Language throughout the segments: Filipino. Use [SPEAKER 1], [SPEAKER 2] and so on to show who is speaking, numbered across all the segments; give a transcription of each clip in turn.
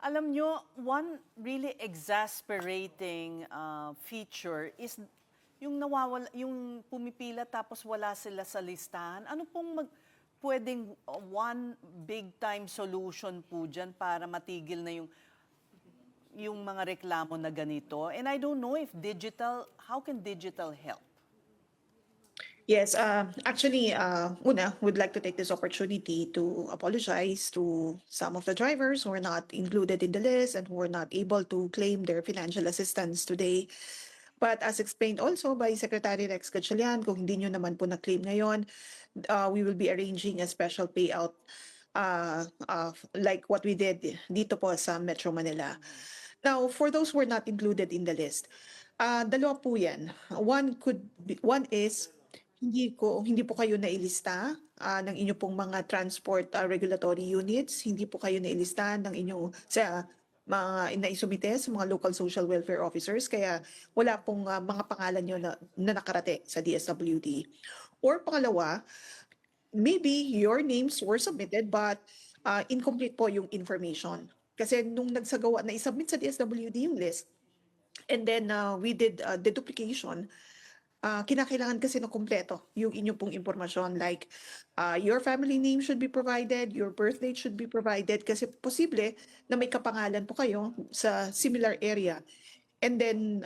[SPEAKER 1] Alam nyo, one really exasperating feature is yung nawawala, yung pumipila tapos wala sila sa listahan. Ano pong pwedeng one big time solution po dyan para matigil na yung mga reklamo na ganito? And I don't know if how can digital help?
[SPEAKER 2] Yes, actually, una, would like to take this opportunity to apologize to some of the drivers who are not included in the list and who were not able to claim their financial assistance today. But as explained also by Secretary Rex Gatchalian, kung hindi nyo naman po na-claim ngayon, we will be arranging a special payout like what we did dito po sa Metro Manila. Now, for those who are not included in the list, dalawa po yan. One is hindi po kayo nailista ng inyo pong mga transport regulatory units, hindi po kayo nailista ng inyong sa mga naisumite sa mga local social welfare officers, kaya wala pong mga pangalan nyo na nakarating sa DSWD. Or pangalawa, maybe your names were submitted but incomplete po yung information. Kasi nung nagsagawa na isubmit sa DSWD yung list, and then we did the duplication, kinakailangan kasi na kumpleto yung inyong pong impormasyon, like your family name should be provided, your birth date should be provided, kasi posible na may kapangalan po kayo sa similar area. And then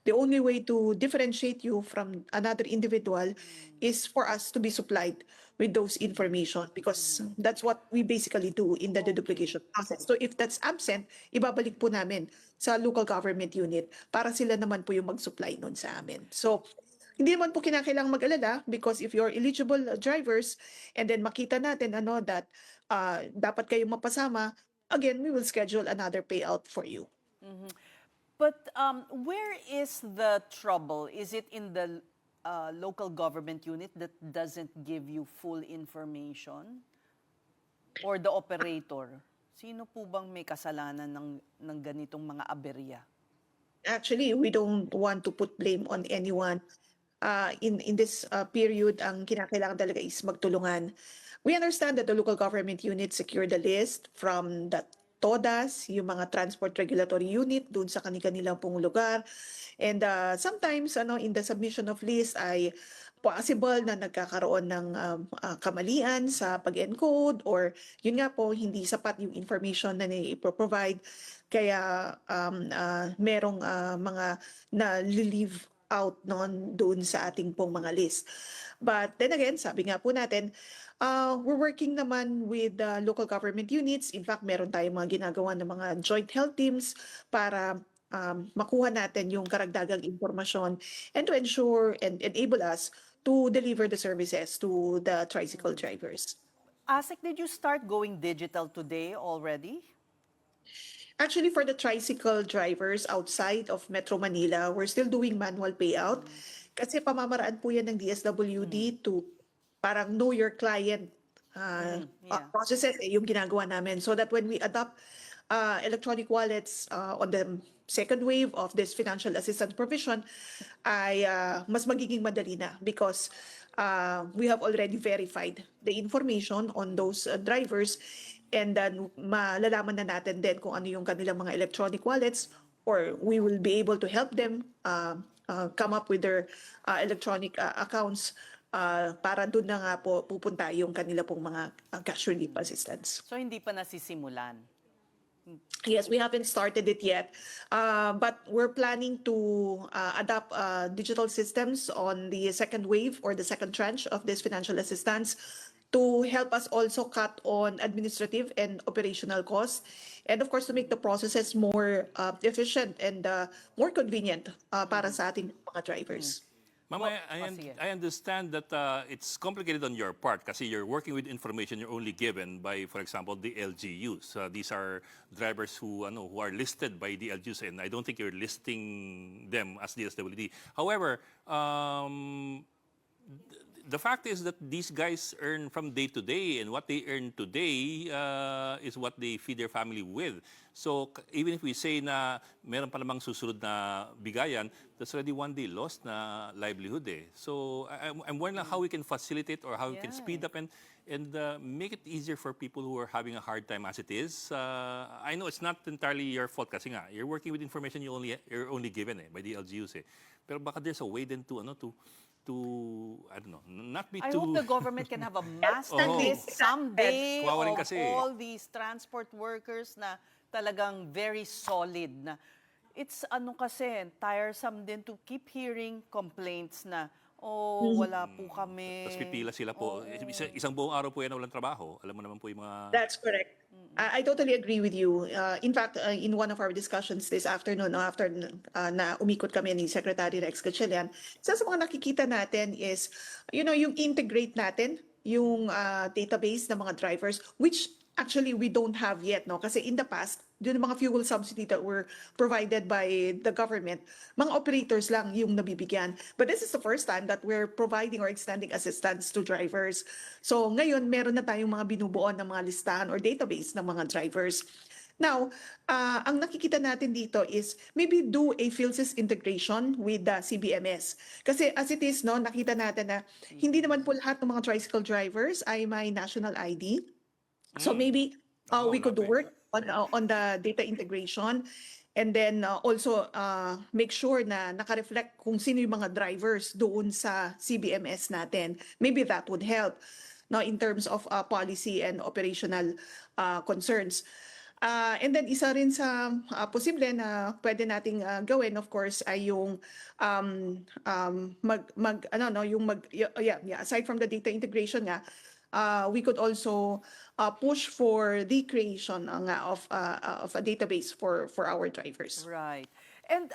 [SPEAKER 2] the only way to differentiate you from another individual is for us to be supplied with those information, because that's what we basically do in the deduplication process. So if that's absent, ibabalik po namin sa local government unit para sila naman po yung mag-supply nun sa amin. So hindi naman po kinakailangang mag-alala, because if you're eligible drivers and then makita natin that dapat kayong mapasama, again, we will schedule another payout for you.
[SPEAKER 1] But where is the trouble? Is it in the local government unit that doesn't give you full information? Or the operator? Sino po bang may kasalanan ng ganitong mga aberya?
[SPEAKER 2] Actually, we don't want to put blame on anyone. In this period, ang kinakailangan talaga is magtulungan. We understand that the local government unit secured the list from the TODAS, yung mga transport regulatory unit dun sa kanilang pong lugar. And sometimes in the submission of list ay possible na nagkakaroon ng kamalian sa pag-encode, or yun nga po, hindi sapat yung information na i-provide. Kaya merong mga na-leave out doon sa ating pong mga list. But then again, sabi nga po natin, we're working naman with local government units. In fact, meron tayong mga ginagawa ng mga joint health teams para makuha natin yung karagdagang impormasyon and to ensure and enable us to deliver the services to the tricycle drivers.
[SPEAKER 1] ASEC, did you start going digital today already?
[SPEAKER 2] Actually, for the tricycle drivers outside of Metro Manila, we're still doing manual payout. Kasi pamamaraan po yan ng DSWD to parang know your client processes yung ginagawa namin. So that when we adopt electronic wallets on the second wave of this financial assistance provision, ay mas magiging madali na, because we have already verified the information on those drivers, and then malalaman na natin din kung ano yung kanilang mga electronic wallets, or we will be able to help them come up with their electronic accounts para doon na nga po pupunta yung kanila pong mga cash relief assistance.
[SPEAKER 1] So hindi pa nasisimulan?
[SPEAKER 2] Yes, we haven't started it yet, but we're planning to adopt digital systems on the second wave or the second tranche of this financial assistance to help us also cut on administrative and operational costs, and of course to make the processes more efficient and more convenient para sa ating mga drivers.
[SPEAKER 3] Ma'am,
[SPEAKER 1] sige.
[SPEAKER 3] I understand that it's complicated on your part kasi you're working with information you're only given by, for example, the LGUs. These are drivers who are listed by the LGUs, and I don't think you're listing them as DSWD. However, the fact is that these guys earn from day to day, and what they earn today is what they feed their family with. So even if we say na meron pa namang susunod na bigayan, that's already one day lost na livelihood eh. So I'm wondering how we can facilitate or how we can speed up and and make it easier for people who are having a hard time as it is. I know it's not entirely your fault kasi nga, you're working with information you're only given by the LGUs. Pero baka there's a way then to, I don't know, not be
[SPEAKER 1] I
[SPEAKER 3] too...
[SPEAKER 1] hope the government can have a master
[SPEAKER 3] Oo.
[SPEAKER 1] list someday
[SPEAKER 3] Kawawa rin
[SPEAKER 1] of
[SPEAKER 3] kasi.
[SPEAKER 1] all these transport workers na talagang very solid na. It's kasi, tiresome din to keep hearing complaints na, wala po kami.
[SPEAKER 3] Tapos pipila sila po. Isang buong araw po yan na walang trabaho. Alam mo naman po yung mga...
[SPEAKER 2] That's correct. I totally agree with you. In fact, in one of our discussions this afternoon, no, after na umikot kami ni Secretary Rex Gatchalian, isa sa mga nakikita natin is, yung integrate natin yung database ng mga drivers, which actually we don't have yet, no? Kasi in the past, yung mga fuel subsidy that were provided by the government, mga operators lang yung nabibigyan. But this is the first time that we're providing or extending assistance to drivers. So ngayon, meron na tayong mga binubuo ng mga listahan or database ng mga drivers. Now, ang nakikita natin dito is maybe do a PhilSys integration with the CBMS. Kasi as it is, no, nakita natin na hindi naman po lahat ng mga tricycle drivers ay may national ID. So maybe we could work on the data integration, and then also make sure na naka-reflect kung sino yung mga drivers doon sa CBMS natin. Maybe that would help now in terms of policy and operational concerns. And then isa rin sa posible na pwede nating gawin, of course, ay yung aside from the data integration nga, we could also push for the creation of a database for our drivers.
[SPEAKER 1] Right. And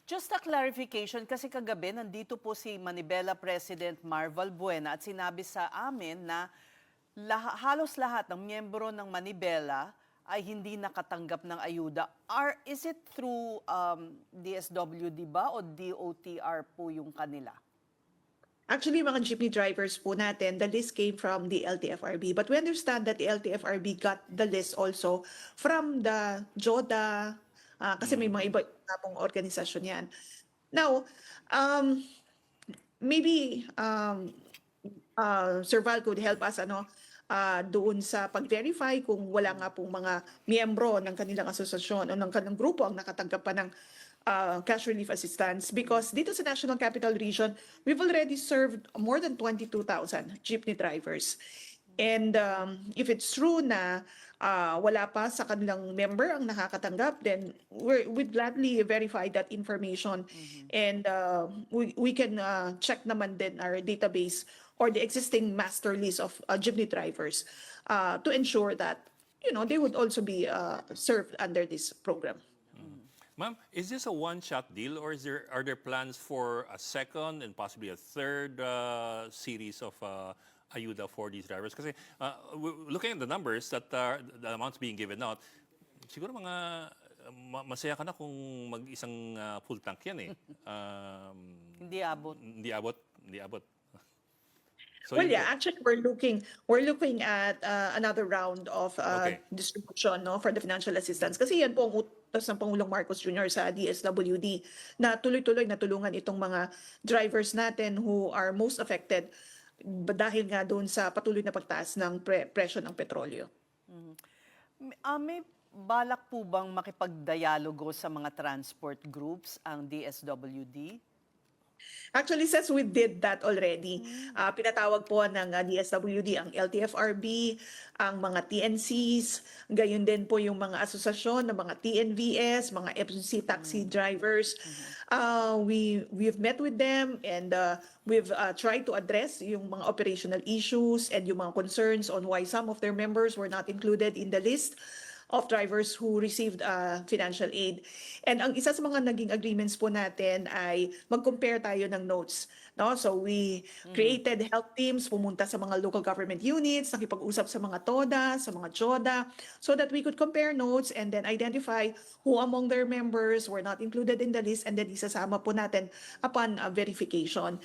[SPEAKER 1] just a clarification, kasi kagabi nandito po si Manibela President Marval Buena at sinabi sa amin na halos lahat ng miyembro ng Manibela ay hindi nakatanggap ng ayuda. Is it through DSWD ba o DOTR po yung kanila?
[SPEAKER 2] Actually, mga jeepney drivers po natin, the list came from the LTFRB. But we understand that the LTFRB got the list also from the JODA, kasi may mga iba pong organisasyon yan. Now, maybe Sir Val could help us doon sa pag-verify kung wala nga pong mga miyembro ng kanilang asosasyon o ng kanilang grupo ang nakatanggap pa ng cash relief assistance, because dito sa National Capital Region, we've already served more than 22,000 jeepney drivers. And if it's true na wala pa sa kanilang member ang nakakatanggap, then we'd gladly verify that information. And we can check naman din our database or the existing master list of jeepney drivers to ensure that they would also be served under this program.
[SPEAKER 3] Ma'am, is this a one-shot deal, or are there plans for a second and possibly a third series of ayuda for these drivers? Kasi looking at the numbers that the amounts being given out, siguro masaya ka na kung mag-isang full tank yan .
[SPEAKER 1] Hindi abot.
[SPEAKER 3] Hindi abot. So
[SPEAKER 2] Well, yeah, actually, we're looking at another round of distribution, no, for the financial assistance. Kasi yan po ang utos ng Pangulong Marcos Jr. sa DSWD na tuloy-tuloy na tulungan itong mga drivers natin who are most affected dahil nga doon sa patuloy na pagtaas ng presyo ng petrolyo.
[SPEAKER 1] May balak po bang makipagdialogo sa mga transport groups ang DSWD?
[SPEAKER 2] Actually, since we did that already, pinatawag po ng DSWD ang LTFRB, ang mga TNCs, gayon din po yung mga asosasyon ng mga TNVS, mga FCC taxi drivers. We've met with them, and we've tried to address yung mga operational issues and yung mga concerns on why some of their members were not included in the list of drivers who received financial aid. And ang isa sa mga naging agreements po natin ay mag-compare tayo ng notes. No? So we created help teams, pumunta sa mga local government units, nakipag-usap sa mga TODA, sa mga JODA, so that we could compare notes and then identify who among their members were not included in the list, and then isasama po natin upon verification.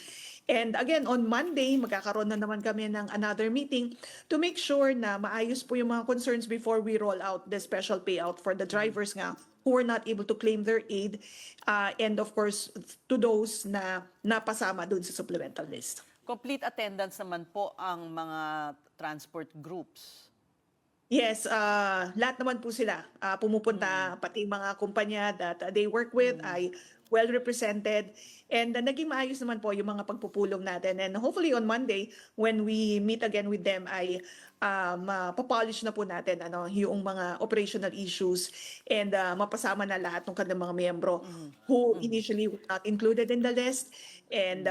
[SPEAKER 2] And again, on Monday, magkakaroon na naman kami ng another meeting to make sure na maayos po yung mga concerns before we roll out the special payout for the drivers nga who were not able to claim their aid, and of course, to those na napasama dun sa supplemental list.
[SPEAKER 1] Complete attendance naman po ang mga transport groups.
[SPEAKER 2] Yes, lahat naman po sila pumupunta, pati mga kumpanya that they work with ay well represented. And naging maayos naman po yung mga pagpupulong natin. And hopefully on Monday, when we meet again with them, ay mapapolish na po natin yung mga operational issues and mapasama na lahat ng kanilang mga miyembro who initially were not included in the list. And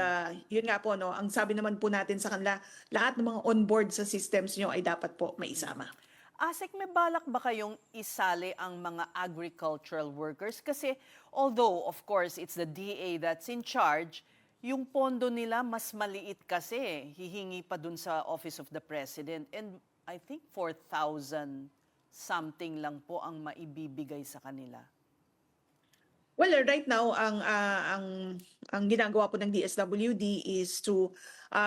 [SPEAKER 2] yun nga po, ang sabi naman po natin sa kanila, lahat ng mga on-board sa systems nyo ay dapat po maisama.
[SPEAKER 1] Asek, may balak ba kayong isali ang mga agricultural workers? Kasi although, of course, it's the DA that's in charge, yung pondo nila mas maliit kasi. Hihingi pa dun sa Office of the President. And I think 4,000 something lang po ang maibibigay sa kanila.
[SPEAKER 2] Well, right now ang ginagawa po ng DSWD is to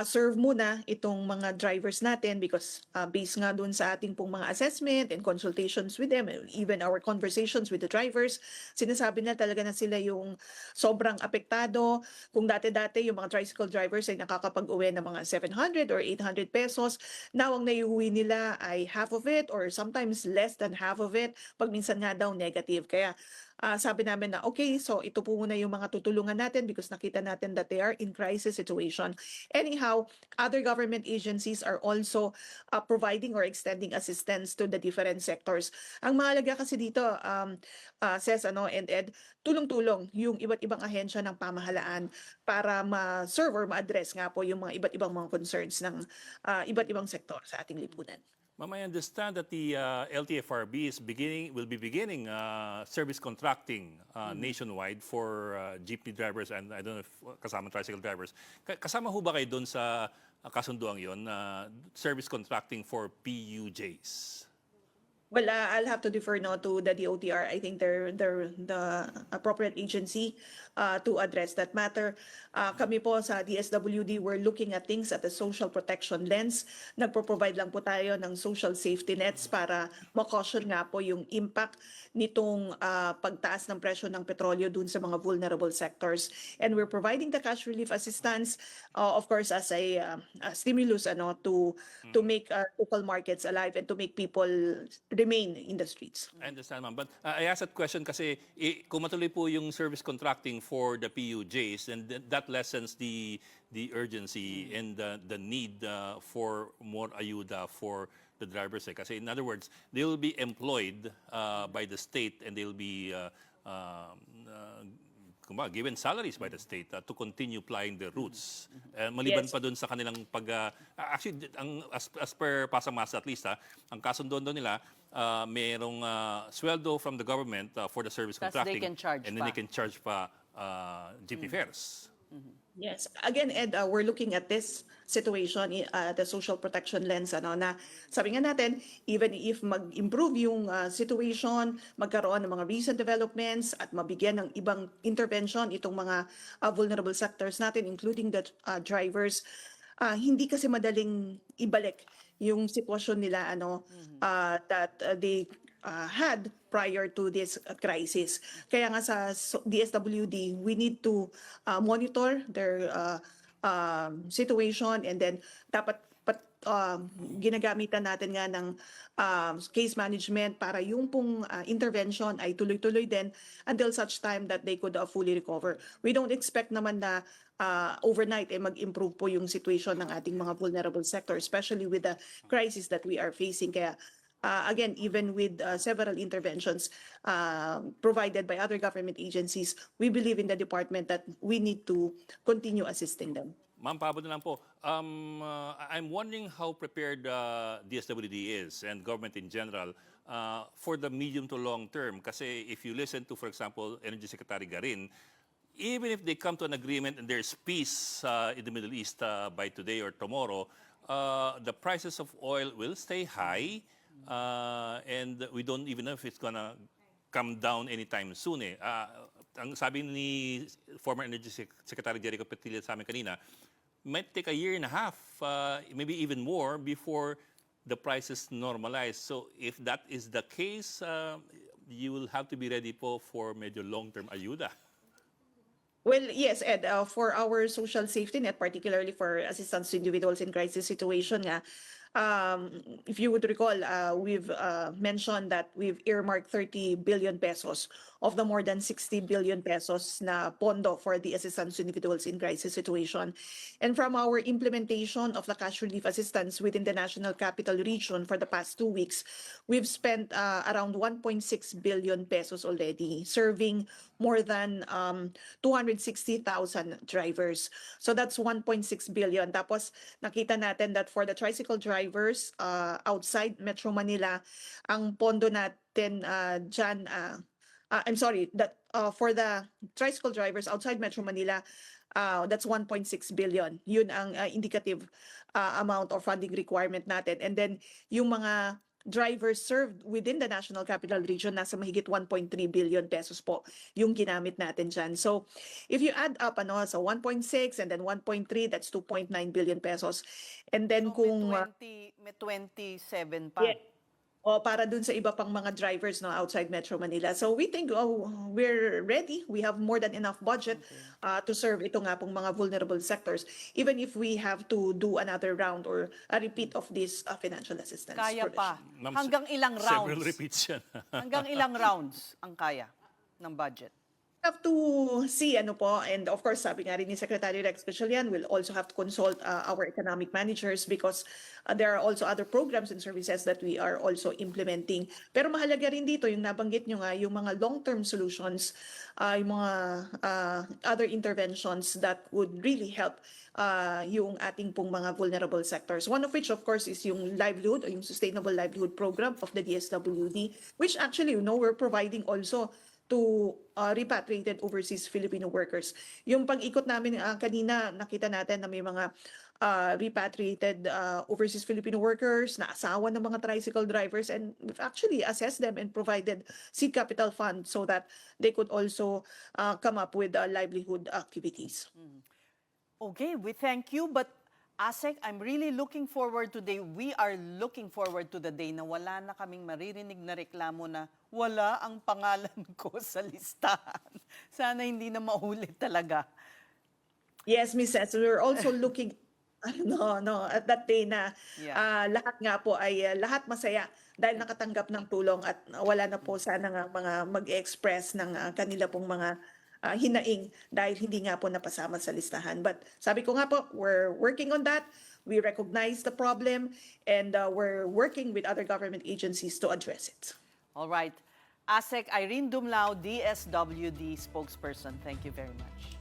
[SPEAKER 2] serve muna itong mga drivers natin because based nga dun sa ating pong mga assessment and consultations with them, even our conversations with the drivers, sinasabi na talaga na sila yung sobrang apektado. Kung dati-dati yung mga tricycle drivers ay nakakapag-uwi ng mga 700 or 800 pesos, now ang naiuwi nila ay half of it or sometimes less than half of it, pag minsan nga daw negative. Kaya sabi namin na okay, so ito po muna yung mga tutulungan natin because nakita natin that they are in crisis situation. Anyhow, other government agencies are also providing or extending assistance to the different sectors. Ang mahalaga kasi dito, Ses and Ed, tulong-tulong yung iba't ibang ahensya ng pamahalaan para ma-serve or ma-address nga po yung mga iba't ibang mga concerns ng iba't ibang sektor sa ating lipunan.
[SPEAKER 3] Ma'am, I understand that the LTFRB will be beginning service contracting nationwide for jeepney drivers and I don't know if kasama tricycle drivers. Kasama ho ba kayo doon sa kasunduang yon service contracting for PUJs?
[SPEAKER 2] Well, I'll have to defer now to the DOTR. I think they're the appropriate agency to address that matter. Kami po sa DSWD, we're looking at things at the social protection lens. Nagpo-provide lang po tayo ng social safety nets para ma-caution nga po yung impact nitong pagtaas ng presyo ng petrolyo dun sa mga vulnerable sectors. And we're providing the cash relief assistance, of course, as a stimulus to make local markets alive and to make people remain in the streets.
[SPEAKER 3] I understand, ma'am. But I asked that question kasi kung matuloy po yung service contracting for the PUJs, and that lessens the urgency and the need for more ayuda for the drivers. Kasi in other words, they will be employed by the state and they will be given salaries by the state to continue plying the routes. Maliban
[SPEAKER 2] Yes.
[SPEAKER 3] pa doon sa kanilang actually, as per Pasamasa at least, ang kasundo doon nila, merong sweldo from the government for the service
[SPEAKER 1] Tas
[SPEAKER 3] contracting.
[SPEAKER 1] they can charge
[SPEAKER 3] and then
[SPEAKER 1] pa.
[SPEAKER 3] they can charge pa jeepney fares.
[SPEAKER 2] Yes. Again, Ed, we're looking at this situation, the social protection lens, na sabi nga natin, even if mag-improve yung situation, magkaroon ng mga recent developments at mabigyan ng ibang intervention itong mga vulnerable sectors natin, including the drivers, hindi kasi madaling ibalik yung sitwasyon nila that they had prior to this crisis. Kaya nga sa DSWD, we need to monitor their situation and then dapat ginagamitan natin nga ng case management para yung pong intervention ay tuloy-tuloy din until such time that they could fully recover. We don't expect naman na overnight mag-improve po yung situation ng ating mga vulnerable sector, especially with the crisis that we are facing. Kaya again, even with several interventions provided by other government agencies, we believe in the department that we need to continue assisting them.
[SPEAKER 3] Ma'am, paabot na lang po. I'm wondering how prepared DSWD is and government in general for the medium to long term. Kasi if you listen to, for example, Energy Secretary Garin, even if they come to an agreement and there's peace in the Middle East by today or tomorrow, the prices of oil will stay high and we don't even know if it's gonna come down anytime soon. Ang sabi ni former Energy Secretary Jericho Petilla sa amin kanina, might take a year and a half, maybe even more, before the prices normalize. So if that is the case, you will have to be ready po for medyo long-term ayuda.
[SPEAKER 2] Well, yes, Ed, for our social safety net, particularly for assistance to individuals in crisis situation nga, if you would recall, we've mentioned that we've earmarked 30 billion pesos of the more than 60 billion pesos na pondo for the assistance to individuals in crisis situation. And from our implementation of the cash relief assistance within the National Capital Region for the past 2 weeks, we've spent around 1.6 billion pesos already, serving more than 260,000 drivers. So that's 1.6 billion. Tapos nakita natin that for the tricycle drivers outside Metro Manila, ang pondo natin dyan, I'm sorry, that for the tricycle drivers outside Metro Manila, that's 1.6 billion. Yun ang indicative amount or funding requirement natin. And then yung mga drivers served within the National Capital Region, nasa mahigit 1.3 billion pesos po yung ginamit natin dyan. So if you add up, so 1.6 and then 1.3, that's 2.9 billion pesos. And then
[SPEAKER 1] So,
[SPEAKER 2] kung...
[SPEAKER 1] may 27 pa.
[SPEAKER 2] Yeah. O para dun sa iba pang mga drivers no outside Metro Manila. So we think we're ready. We have more than enough budget to serve ito nga pong mga vulnerable sectors, even if we have to do another round or a repeat of this financial assistance.
[SPEAKER 1] Kaya pa.
[SPEAKER 2] provision.
[SPEAKER 3] Ma'am,
[SPEAKER 1] Hanggang ilang rounds?
[SPEAKER 3] Several repeats yan.
[SPEAKER 1] Hanggang ilang rounds ang kaya ng budget?
[SPEAKER 2] Have to see ano po, and of course sabi nga rin ni Secretary Rex Gatchalian, we'll also have to consult our economic managers because there are also other programs and services that we are also implementing. Pero mahalaga rin dito yung nabanggit nyo nga, yung mga long-term solutions, yung mga other interventions that would really help yung ating pong mga vulnerable sectors. One of which, of course, is yung livelihood o yung Sustainable Livelihood Program of the DSWD, which actually, we're providing also to repatriated overseas Filipino workers. Yung pag-ikot namin kanina, nakita natin na may mga repatriated overseas Filipino workers na asawa ng mga tricycle drivers, and we've actually assessed them and provided seed capital fund so that they could also come up with livelihood activities.
[SPEAKER 1] Okay, we thank you. But ASEC, I'm really looking forward today. We are looking forward to the day na wala na kaming maririnig na reklamo na wala ang pangalan ko sa listahan. Sana hindi na maulit talaga.
[SPEAKER 2] Yes, Ms. Cesar, we're also looking at that day na lahat nga po ay lahat masaya dahil nakatanggap ng tulong at wala na po sana nga mga mag-express ng kanila pong mga hinaing dahil hindi nga po napasama sa listahan. But sabi ko nga po, we're working on that. We recognize the problem and we're working with other government agencies to address it.
[SPEAKER 1] All right. ASEC Irene Dumlao, DSWD spokesperson. Thank you very much.